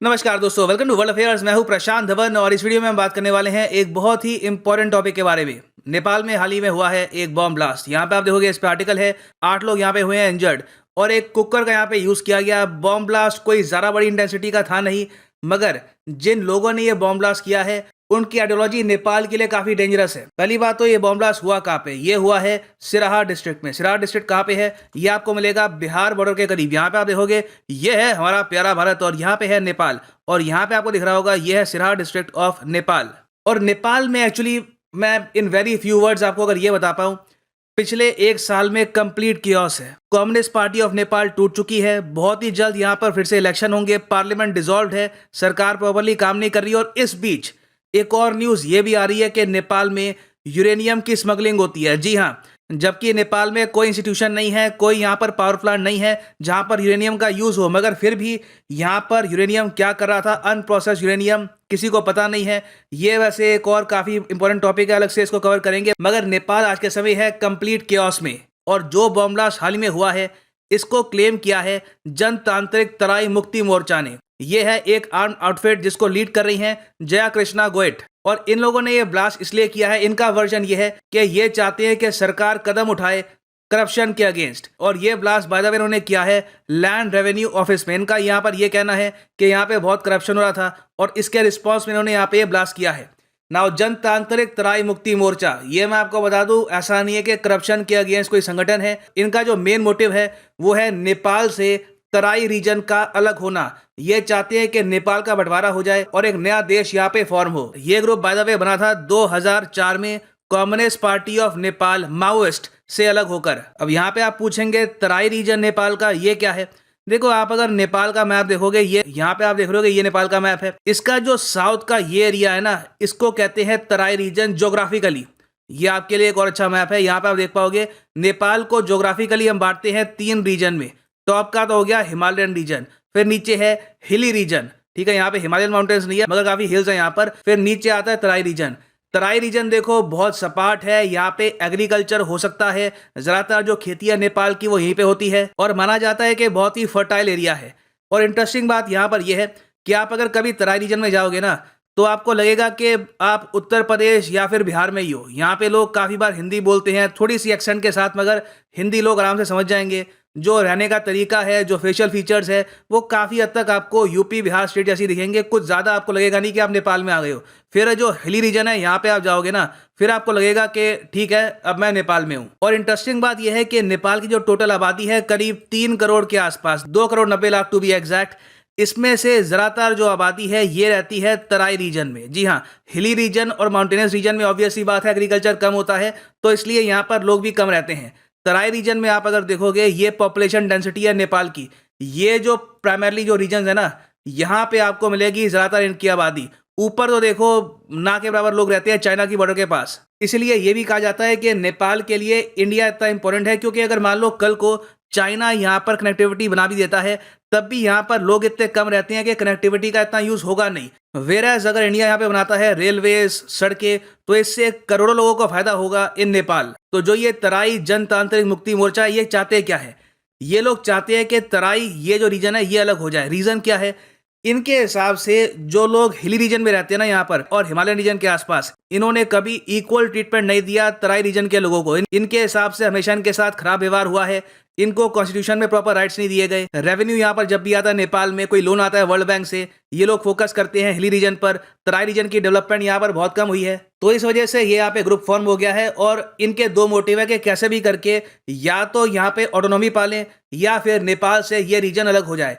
नमस्कार दोस्तों, welcome to world affairs. मैं हूं प्रशांत धवन और इस वीडियो में हम बात करने वाले हैं एक बहुत ही इंपॉर्टेंट टॉपिक के बारे में। नेपाल में हाल ही में हुआ है एक बॉम्ब ब्लास्ट। यहाँ पे आप देखोगे इस पे आर्टिकल है 8 लोग यहाँ पे हुए हैं इंजर्ड और एक कुकर का यहाँ पे यूज किया गया। बॉम्ब ब्लास्ट कोई ज्यादा बड़ी इंटेंसिटी का था नहीं, मगर जिन लोगों ने ये बॉम्ब ब्लास्ट किया है उनकी आइडियोलॉजी नेपाल के लिए काफी डेंजरस है। पहली बात तो ये बॉम्ब ब्लास्ट हुआ कहाँ पे? ये हुआ है सिराहा डिस्ट्रिक्ट में। सिराहा डिस्ट्रिक्ट कहाँ पे है? ये आपको मिलेगा बिहार बॉर्डर के करीब। यहाँ पे आप देखोगे ये है हमारा प्यारा भारत और यहाँ पे है नेपाल, और यहाँ पे आपको दिख रहा होगा ये है सिराहा डिस्ट्रिक्ट ऑफ नेपाल। और नेपाल में एक्चुअली मैं इन वेरी फ्यू वर्ड्स आपको अगर ये बता पाऊं, पिछले एक साल में कंप्लीट कियोस है। कम्युनिस्ट पार्टी ऑफ नेपाल टूट चुकी है। बहुत ही जल्द यहाँ पर फिर से इलेक्शन होंगे। पार्लियामेंट डिसॉल्व है, सरकार प्रॉपरली काम नहीं कर रही। और इस बीच एक और न्यूज ये भी आ रही है कि नेपाल में यूरेनियम की स्मगलिंग होती है। जी हाँ, जबकि नेपाल में कोई इंस्टीट्यूशन नहीं है, कोई यहाँ पर पावर प्लांट नहीं है जहाँ पर यूरेनियम का यूज हो, मगर फिर भी यहाँ पर यूरेनियम क्या कर रहा था, अनप्रोसेस्ड यूरेनियम, किसी को पता नहीं है। ये वैसे एक और काफी इंपॉर्टेंट टॉपिक है, अलग से इसको कवर करेंगे। मगर नेपाल आज के समय है कंप्लीट केओस में। और जो बॉम्ब ब्लास्ट हाल ही में हुआ है इसको क्लेम किया है जनतांत्रिक तराई मुक्ति मोर्चा ने। ये है एक आर्म आउटफिट जिसको लीड कर रही हैं जया कृष्णा गोयट। और इन लोगों ने ये ब्लास्ट इसलिए किया है, इनका वर्जन ये है कि ये चाहते हैं कि सरकार कदम उठाए करप्शन के अगेंस्ट। और ये ब्लास्ट बाय द वे इन्होंने किया है लैंड रेवेन्यू ऑफिस में। इनका यहाँ पर ये कहना है कि यहाँ पे बहुत करप्शन हो रहा था और इसके रिस्पॉन्स में इन्होंने यहाँ पे ये ब्लास्ट किया है। नाउ जनतांत्रिक तराई मुक्ति मोर्चा, ये मैं आपको बता दूं, ऐसा नहीं है कि करप्शन के अगेंस्ट कोई संगठन है। इनका जो मेन मोटिव है वो है नेपाल से तराई रीजन का अलग होना। ये चाहते हैं कि नेपाल का बंटवारा हो जाए और एक नया देश यहाँ पे फॉर्म हो। ये ग्रुप बाय द वे बना था 2004 में communist party of Nepal Maoist से अलग होकर। अब यहाँ पे आप पूछेंगे तराई रीजन नेपाल का ये क्या है? देखो, आप अगर नेपाल का मैप देखोगे, ये यहाँ पे आप देख रहे होगे, ये नेपाल का मैप है। इसका जो साउथ का ये एरिया है ना, इसको कहते हैं तराई रीजन ज्योग्राफिकली। ये आपके लिए एक और अच्छा मैप है। यहाँ पे आप देख पाओगे नेपाल को ज्योग्राफिकली हम बांटते हैं 3 रीजन में। टॉप का तो हो गया हिमालयन रीजन, फिर नीचे है हिली रीजन। ठीक है, यहाँ पे हिमालयन माउंटेन्स नहीं है मगर काफी हिल्स है यहाँ पर। फिर नीचे आता है तराई रीजन। तराई रीजन देखो बहुत सपाट है, यहाँ पे एग्रीकल्चर हो सकता है। ज्यादातर जो खेती है नेपाल की वो यहीं पे होती है और माना जाता है कि बहुत ही फर्टाइल एरिया है। और इंटरेस्टिंग बात यहाँ पर यह है कि आप अगर कभी तराई रीजन में जाओगे ना, तो आपको लगेगा कि आप उत्तर प्रदेश या फिर बिहार में ही हो। यहाँ पे लोग काफी बार हिंदी बोलते हैं, थोड़ी सी एक्सेंट के साथ, मगर हिंदी लोग आराम से समझ जाएंगे। जो रहने का तरीका है, जो फेशियल फीचर्स है, वो काफ़ी हद तक आपको यूपी बिहार स्टेट जैसी दिखेंगे। कुछ ज़्यादा आपको लगेगा नहीं कि आप नेपाल में आ गए हो। फिर जो हिली रीजन है यहाँ पे आप जाओगे ना, फिर आपको लगेगा कि ठीक है अब मैं नेपाल में हूँ। और इंटरेस्टिंग बात यह है कि नेपाल की जो टोटल आबादी है करीब 3 करोड़ के आसपास, 2 crore 90 lakh to be exact. इसमें से ज़्यादातर जो आबादी है ये रहती है तराई रीजन में। जी हाँ, हिली रीजन और माउंटेनियस रीजन में ऑब्वियसली बात है एग्रीकल्चर कम होता है, तो इसलिए यहाँ पर लोग भी कम रहते हैं। तराई रीजन में आप अगर देखोगे, ये पॉपुलेशन डेंसिटी है नेपाल की। ये जो प्राइमरली जो रीजन है ना, यहाँ पे आपको मिलेगी ज़्यादातर इनकी आबादी। ऊपर तो देखो ना के बराबर लोग रहते हैं चाइना की बॉर्डर के पास। इसलिए ये भी कहा जाता है कि नेपाल के लिए इंडिया इतना इंपॉर्टेंट है, क्योंकि अगर मान लो कल को चाइना यहाँ पर कनेक्टिविटी बना भी देता है, तब भी यहाँ पर लोग इतने कम रहते हैं कि कनेक्टिविटी का इतना यूज होगा नहीं। वेरएज अगर इंडिया यहाँ पे बनाता है रेलवे, सड़कें, तो इससे करोड़ों लोगों को फायदा होगा इन नेपाल। तो जो ये तराई जनतांत्रिक मुक्ति मोर्चा ये चाहते क्या है? ये लोग चाहते हैं कि तराई ये जो रीजन है ये अलग हो जाए। रीजन क्या है? इनके हिसाब से जो लोग हिली रीजन में रहते हैं ना यहाँ पर और हिमालयन रीजन के आसपास, इन्होंने कभी इक्वल ट्रीटमेंट नहीं दिया तराई रीजन के लोगों को। इनके हिसाब से हमेशा इनके साथ खराब व्यवहार हुआ है। इनको कॉन्स्टिट्यूशन में प्रॉपर राइट्स नहीं दिए गए। रेवेन्यू यहाँ पर जब भी आता है नेपाल में, कोई लोन आता है वर्ल्ड बैंक से, ये लोग फोकस करते हैं हिली रीजन पर। तराई रीजन की डेवलपमेंट यहाँ पर बहुत कम हुई है। तो इस वजह से ये यहाँ पे ग्रुप फॉर्म हो गया है और इनके 2 मोटिव है कि कैसे भी करके या तो यहाँ पे ऑटोनॉमी पालें या फिर नेपाल से ये रीजन अलग हो जाए।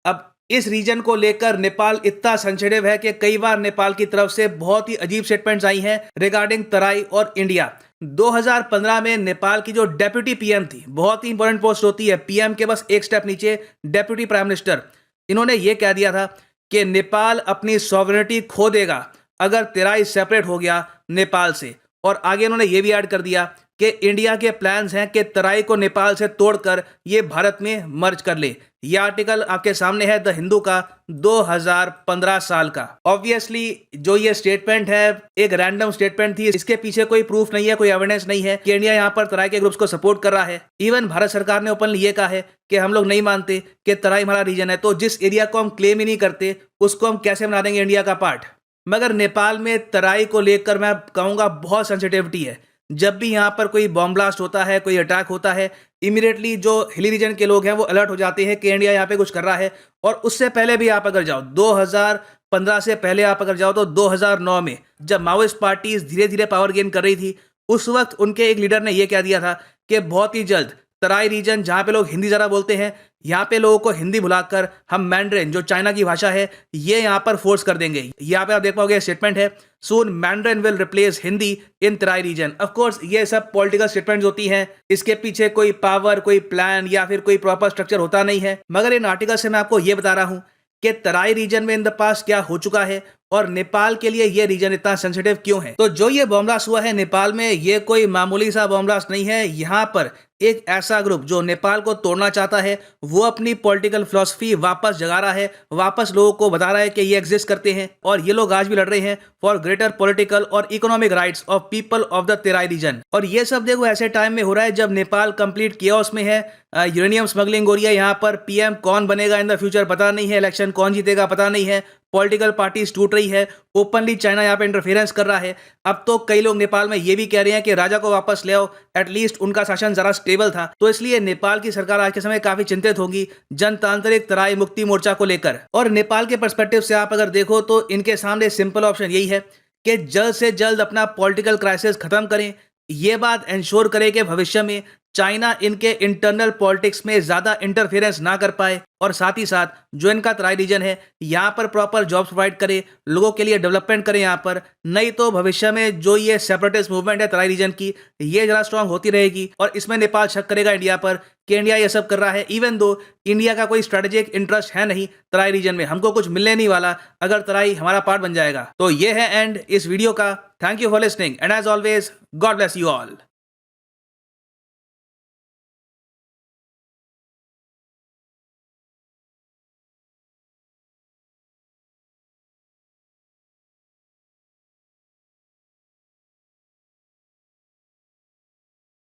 अब इस रीजन को लेकर नेपाल इतना सेंसिटिव है कि कई बार नेपाल की तरफ से बहुत ही अजीब स्टेटमेंट्स आई हैं रिगार्डिंग तराई और इंडिया। 2015 में नेपाल की जो डेप्यूटी पीएम थी, बहुत ही इंपॉर्टेंट पोस्ट होती है, पीएम के बस एक स्टेप नीचे डेप्यूटी प्राइम मिनिस्टर, इन्होंने ये कह दिया था कि नेपाल अपनी सॉवरेनिटी खो देगा अगर तराई सेपरेट हो गया नेपाल से। और आगे इन्होंने ये भी ऐड कर दिया कि इंडिया के प्लान्स हैं कि तराई को नेपाल से तोड़कर ये भारत में मर्ज कर ले। ये आर्टिकल आपके सामने है द हिंदू का 2015 साल का। ऑब्वियसली जो ये स्टेटमेंट है एक रैंडम स्टेटमेंट थी, इसके पीछे कोई प्रूफ नहीं है, कोई एविडेंस नहीं है कि इंडिया यहाँ पर तराई के ग्रुप्स को सपोर्ट कर रहा है। इवन भारत सरकार ने ओपनली ये कहा है कि हम लोग नहीं मानते कि तराई हमारा रीजन है, तो जिस एरिया को हम क्लेम ही नहीं करते उसको हम कैसे बना देंगे इंडिया का पार्ट। मगर नेपाल में तराई को लेकर मैं कहूँगा बहुत सेंसिटिविटी है। जब भी यहाँ पर कोई बॉम्ब ब्लास्ट होता है, कोई अटैक होता है, इमीडिएटली जो हिली रीजन के लोग हैं वो अलर्ट हो जाते हैं कि इंडिया यहाँ पे कुछ कर रहा है। और उससे पहले भी आप अगर जाओ 2015 से पहले आप अगर जाओ तो 2009 में जब माओइस्ट पार्टीज धीरे धीरे पावर गेन कर रही थी, उस वक्त उनके एक लीडर ने यह कह दिया था कि बहुत ही जल्द तराई रीजन जहाँ पे लोग हिंदी ज़्यादा बोलते हैं, यहाँ पे लोगों को हिंदी भुलाकर हम मैंड्रिन जो चाइना की भाषा है ये यहाँ पर फोर्स कर देंगे। यहाँ पे आप देख पाओगे स्टेटमेंट है, soon Mandarin will replace Hindi in Terai region. Of course ये सब पॉलिटिकल स्टेटमेंट्स होती हैं, इसके पीछे कोई पावर, कोई प्लान या फिर कोई प्रॉपर स्ट्रक्चर होता नहीं है। मगर इन आर्टिकल से मैं आपको ये बता रहा हूँ कि तराई रीजन में इन द पास्ट क्या हो चुका है और नेपाल के लिए ये रीजन इतना सेंसिटिव क्यों है। तो जो ये बॉम्ब ब्लास्ट हुआ है नेपाल में, ये कोई मामूली सा बॉम्ब ब्लास्ट नहीं है। यहाँ पर एक ऐसा ग्रुप जो नेपाल को तोड़ना चाहता है, वो अपनी पॉलिटिकल फिलॉसफी वापस जगा रहा है, वापस लोगों को बता रहा है कि ये एग्जिस्ट करते हैं और ये लोग आज भी लड़ रहे हैं फॉर ग्रेटर पॉलिटिकल और economic rights of people of the Terai region. और ये सब देखो ऐसे टाइम में हो रहा है जब नेपाल कंप्लीट कियोस में है, यूरेनियम स्मगलिंग हो रही है, यहाँ पर पीएम कौन बनेगा इन द फ्यूचर पता नहीं है, इलेक्शन कौन जीतेगा पता नहीं है, पॉलिटिकल पार्टीज टूट रही है, ओपनली चाइना यहाँ पे इंटरफेरेंस कर रहा है। अब तो कई लोग नेपाल में ये भी कह रहे हैं कि राजा को वापस ले आओ, एटलीस्ट उनका शासन जरा स्टेबल था। तो इसलिए नेपाल की सरकार आज के समय काफी चिंतित होगी जनतांत्रिक तराई मुक्ति मोर्चा को लेकर। और नेपाल के पर्सपेक्टिव से आप अगर देखो तो इनके सामने सिंपल ऑप्शन यही है कि जल्द से जल्द अपना पॉलिटिकल क्राइसिस खत्म करें, ये बात इंश्योर करे कि भविष्य में चाइना इनके इंटरनल पॉलिटिक्स में ज्यादा इंटरफेरेंस ना कर पाए, और साथ ही साथ जो इनका तराई रीजन है यहाँ पर प्रॉपर जॉब्स प्रोवाइड करे, लोगों के लिए डेवलपमेंट करे यहाँ पर। नहीं तो भविष्य में जो ये सेपरेटिस्ट मूवमेंट है तराई रीजन की, ये जरा स्ट्रांग होती रहेगी और इसमें नेपाल शक करेगा इंडिया पर कि इंडिया ये सब कर रहा है, इवन दो इंडिया का कोई स्ट्रेटेजिक इंटरेस्ट है नहीं तराई रीजन में, हमको कुछ मिलने नहीं वाला अगर तराई हमारा पार्ट बन जाएगा। तो ये है एंड इस वीडियो का। Thank you for listening and as always God bless you all.